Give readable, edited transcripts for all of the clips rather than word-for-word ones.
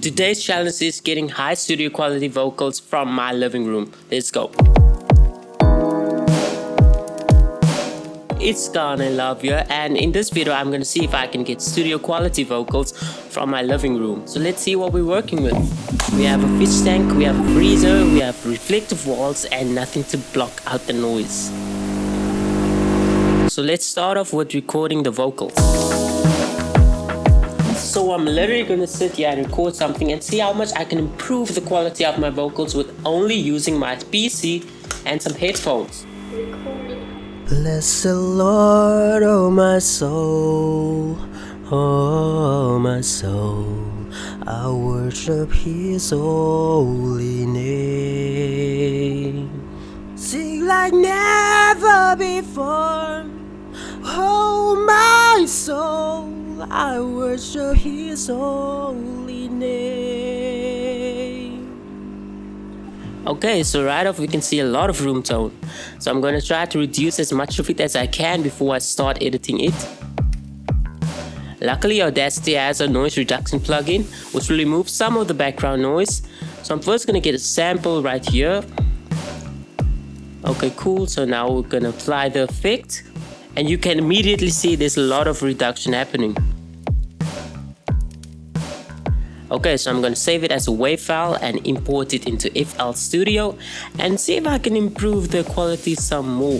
today's challenge is getting high studio quality vocals from my living room. Let's go. It's Quanay Love here, and in this video I'm gonna see if I can get studio quality vocals from my living room. So let's see what we're working with. We have a fish tank, we have a freezer, we have reflective walls and nothing to block out the noise. So let's start off with recording the vocals. So I'm literally gonna sit here and record something and see how much I can improve the quality of my vocals with only using my PC and some headphones. Bless the Lord, oh my soul, oh my soul. I worship His holy name. Sing like never before, oh my soul. I worship His holy name. Okay, so right off we can see a lot of room tone. So I'm gonna try to reduce as much of it as I can before I start editing it. Luckily Audacity has a noise reduction plugin which will remove some of the background noise. So I'm first gonna get a sample right here. Okay, cool. So now we're gonna apply the effect. And you can immediately see there's a lot of reduction happening. Okay, so I'm going to save it as a WAV file and import it into FL Studio and see if I can improve the quality some more.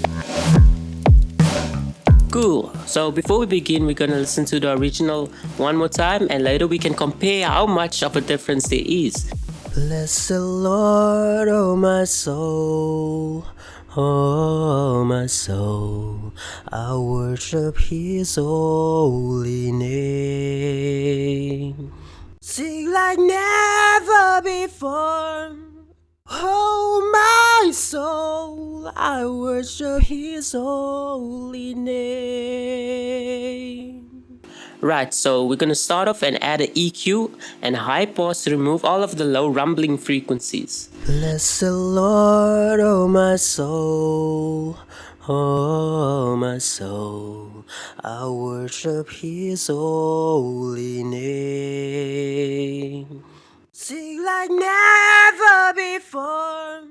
Cool. So before we begin, we're going to listen to the original one more time and later we can compare how much of a difference there is. Bless the Lord, oh my soul, oh my soul. I worship His holy name. Sing like never before, oh my soul. I worship His holy name. Right, so we're going to start off and add an EQ and high pass to remove all of the low rumbling frequencies. Bless the Lord, oh my soul, oh my soul. I worship His holy name. Sing like never before,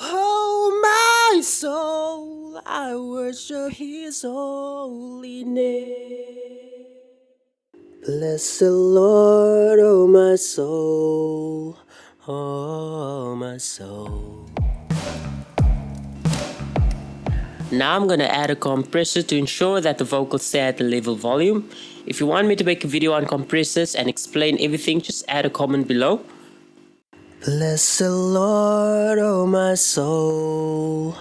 oh my soul. I worship His holy name. Bless the Lord, oh my soul, oh my soul. Now I'm going to add a compressor to ensure that the vocals stay at the level volume. If you want me to make a video on compressors and explain everything, just add a comment below. Bless the Lord, oh my soul,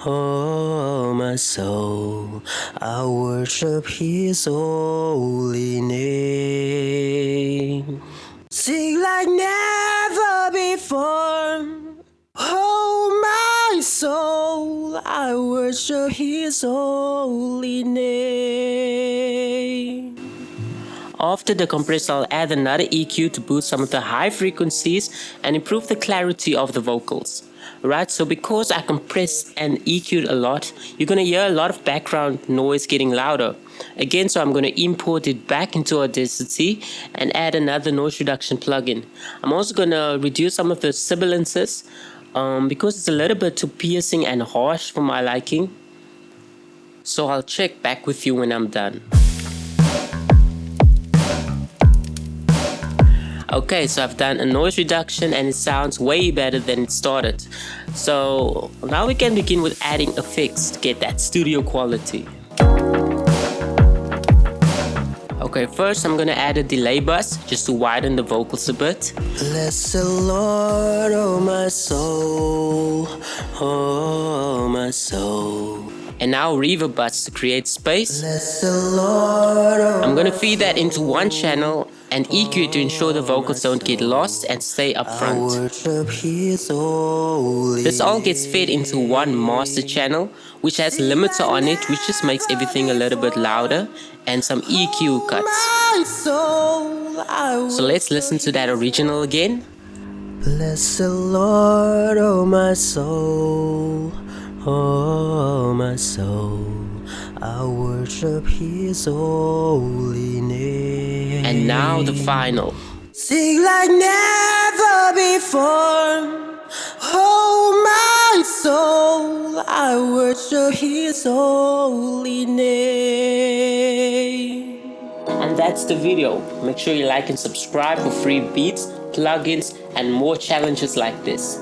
oh my soul. I worship His holy name. Sing like never before, oh my soul. I worship His holy name. After the compressor, I'll add another EQ to boost some of the high frequencies and improve the clarity of the vocals. Right, so because I compressed and EQ'd a lot, you're going to hear a lot of background noise getting louder. Again, so I'm going to import it back into Audacity and add another noise reduction plugin. I'm also going to reduce some of the sibilances because it's a little bit too piercing and harsh for my liking. So I'll check back with you when I'm done. Okay, so I've done a noise reduction and it sounds way better than it started. So now we can begin with adding effects to get that studio quality. Okay, first I'm gonna add a delay bus just to widen the vocals a bit. Bless the Lord, oh my soul, oh my soul. And now reverb bus to create space. Bless the Lord, oh I'm gonna feed that into one channel and EQ it to ensure the vocals don't get lost and stay up front. This all gets fed into one master channel which has limiter on it, which just makes everything a little bit louder, and some EQ cuts. So let's listen to that original again. Bless the Lord, oh my soul, oh my soul. I worship His holy name. And now the final. Sing like never before. Oh, my soul, I worship His holy name. And that's the video. Make sure you like and subscribe for free beats, plugins, and more challenges like this.